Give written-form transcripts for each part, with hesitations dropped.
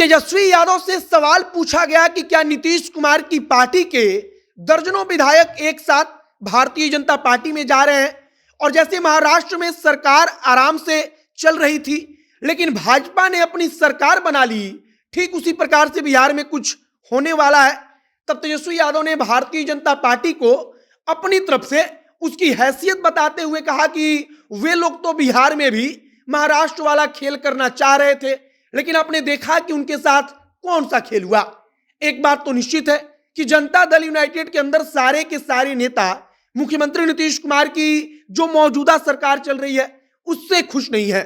तेजस्वी यादव से सवाल पूछा गया कि क्या नीतीश कुमार की पार्टी के दर्जनों विधायक एक साथ भारतीय जनता पार्टी में जा रहे हैं, और जैसे महाराष्ट्र में सरकार आराम से चल रही थी लेकिन भाजपा ने अपनी सरकार बना ली, ठीक उसी प्रकार से बिहार में कुछ होने वाला है। तब तेजस्वी यादव ने भारतीय जनता पार्टी को अपनी तरफ से उसकी हैसियत बताते हुए कहा कि वे लोग तो बिहार में भी महाराष्ट्र वाला खेल करना चाह रहे थे, लेकिन आपने देखा कि उनके साथ कौन सा खेल हुआ। एक बात तो निश्चित है कि जनता दल यूनाइटेड के अंदर सारे के सारे नेता मुख्यमंत्री नीतीश कुमार की जो मौजूदा सरकार चल रही है उससे खुश नहीं है।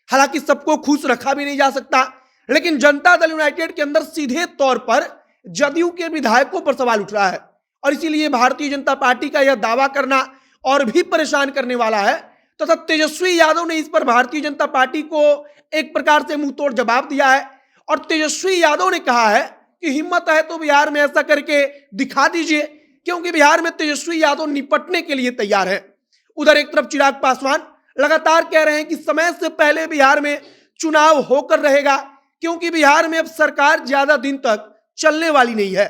हालांकि सबको खुश रखा भी नहीं जा सकता, लेकिन जनता दल यूनाइटेड के अंदर सीधे तौर पर जदयू के विधायकों पर सवाल उठ रहा है, और इसीलिए भारतीय जनता पार्टी का यह दावा करना और भी परेशान करने वाला है। तथा तेजस्वी यादव ने इस पर भारतीय जनता पार्टी को एक प्रकार से मुंह तोड़ जवाब दिया है, और तेजस्वी यादव ने कहा है कि हिम्मत है तो बिहार में ऐसा करके दिखा दीजिए, क्योंकि बिहार में तेजस्वी यादव निपटने के लिए तैयार है। उधर एक तरफ चिराग पासवान लगातार कह रहे हैं कि समय से पहले बिहार में चुनाव होकर रहेगा, क्योंकि बिहार में अब सरकार ज्यादा दिन तक चलने वाली नहीं है।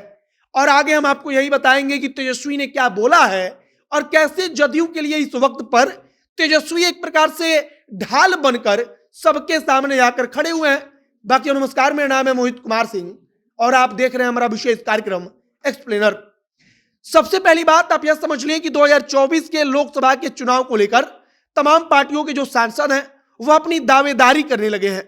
और आगे हम आपको यही बताएंगे कि तेजस्वी ने क्या बोला है और कैसे जदयू के लिए इस वक्त पर तेजस्वी एक प्रकार से ढाल बनकर सबके सामने आकर खड़े हुए हैं। बाकी नमस्कार, मेरा नाम है मोहित कुमार सिंह और आप देख रहे हैं हमारा विशेष कार्यक्रम एक्सप्लेनर। सबसे पहली बात आप यह समझ लें कि 2024 के लोकसभा के चुनाव को लेकर तमाम पार्टियों के जो सांसद हैं वह अपनी दावेदारी करने लगे हैं,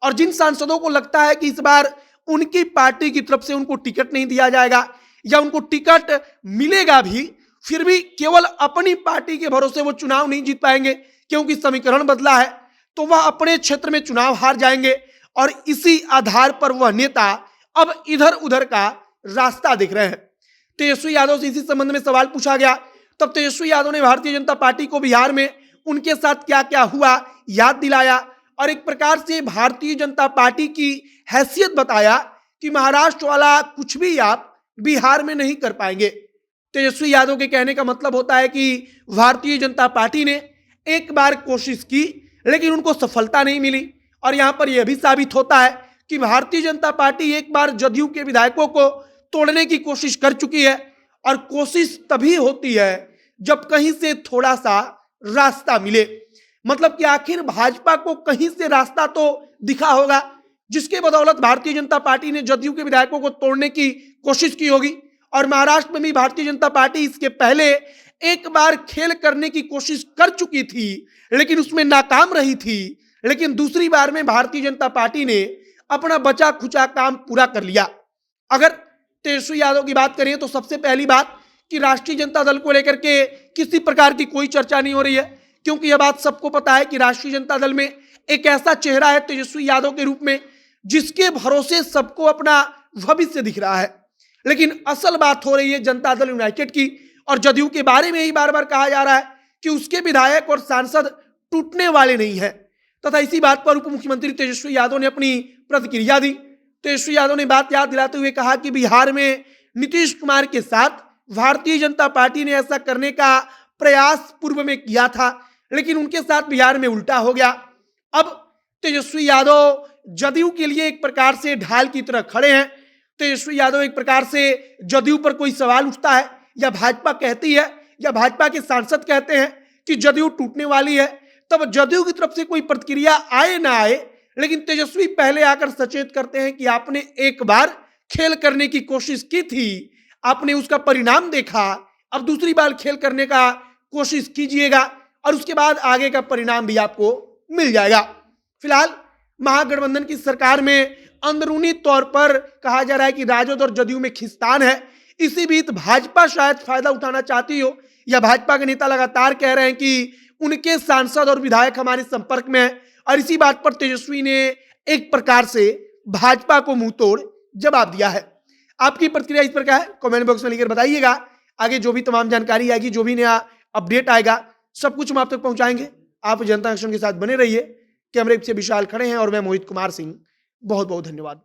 और जिन सांसदों को लगता है कि इस बार उनकी पार्टी की तरफ से उनको टिकट नहीं दिया जाएगा या उनको टिकट मिलेगा भी, फिर भी केवल अपनी पार्टी के भरोसे वो चुनाव नहीं जीत पाएंगे क्योंकि समीकरण बदला है, तो वह अपने क्षेत्र में चुनाव हार जाएंगे, और इसी आधार पर वह नेता अब इधर उधर का रास्ता देख रहे हैं। तेजस्वी यादव से इसी संबंध में सवाल पूछा गया, तब तेजस्वी यादव ने भारतीय जनता पार्टी को बिहार में उनके साथ क्या क्या हुआ याद दिलाया, और एक प्रकार से भारतीय जनता पार्टी की हैसियत बताया कि महाराष्ट्र वाला कुछ भी आप बिहार में नहीं कर पाएंगे। तेजस्वी यादव के कहने का मतलब होता है कि भारतीय जनता पार्टी ने एक बार कोशिश की लेकिन उनको सफलता नहीं मिली, और यहां पर यह भी साबित होता है कि भारतीय जनता पार्टी एक बार जदयू के विधायकों को तोड़ने की कोशिश कर चुकी है, और कोशिश तभी होती है जब कहीं से थोड़ा सा रास्ता मिले। मतलब कि आखिर भाजपा को कहीं से रास्ता तो दिखा होगा जिसके बदौलत भारतीय जनता पार्टी ने जदयू के विधायकों को तोड़ने की कोशिश की होगी। और महाराष्ट्र में भी भारतीय जनता पार्टी इसके पहले एक बार खेल करने की कोशिश कर चुकी थी लेकिन उसमें नाकाम रही थी, लेकिन दूसरी बार में भारतीय जनता पार्टी ने अपना बचा खुचा काम पूरा कर लिया। अगर तेजस्वी यादव की बात करें तो सबसे पहली बात कि राष्ट्रीय जनता दल को लेकर के किसी प्रकार की कोई चर्चा नहीं हो रही है, क्योंकि यह बात सबको पता है कि राष्ट्रीय जनता दल में एक ऐसा चेहरा है तेजस्वी यादव के रूप में जिसके भरोसे सबको अपना भविष्य दिख रहा है। लेकिन असल बात हो रही है जनता दल यूनाइटेड की, और जदयू के बारे में ही बार बार कहा जा रहा है कि उसके विधायक और सांसद टूटने वाले नहीं है। तथा इसी बात पर उप मुख्यमंत्री तेजस्वी यादव ने अपनी प्रतिक्रिया दी। तेजस्वी यादव ने बात याद दिलाते हुए कहा कि बिहार में नीतीश कुमार के साथ भारतीय जनता पार्टी ने ऐसा करने का प्रयास पूर्व में किया था, लेकिन उनके साथ बिहार में उल्टा हो गया। अब तेजस्वी यादव जदयू के लिए एक प्रकार से ढाल की तरह खड़े हैं। तेजस्वी यादव एक प्रकार से जदयू पर कोई सवाल उठता है या भाजपा कहती है या भाजपा के सांसद कहते हैं कि जदयू टूटने वाली है, तब जदयू की तरफ से कोई प्रतिक्रिया आए ना आए, लेकिन तेजस्वी पहले आकर सचेत करते हैं कि आपने एक बार खेल करने की कोशिश की थी, आपने उसका परिणाम देखा, अब दूसरी बार खेल करने का कोशिश कीजिएगा और उसके बाद आगे का परिणाम भी आपको मिल जाएगा। फिलहाल महागठबंधन की सरकार में अंदरूनी तौर पर कहा जा रहा है कि राजद और जदयू में खिंचान है। इसी बीच भाजपा शायद फायदा उठाना चाहती हो, या भाजपा के नेता लगातार कह रहे हैं कि उनके सांसद और विधायक हमारे संपर्क में हैं, और इसी बात पर तेजस्वी ने एक प्रकार से भाजपा को मुंह तोड़ जवाब दिया है। आपकी प्रतिक्रिया इस पर क्या है कमेंट बॉक्स में लिखकर बताइएगा। आगे जो भी तमाम जानकारी आएगी, जो भी नया अपडेट आएगा, सब कुछ हम आप तक पहुंचाएंगे। आप जनता एक्शन के साथ बने रहिए। कैमरे से विशाल खड़े हैं और मैं मोहित कुमार सिंह। बहुत बहुत धन्यवाद।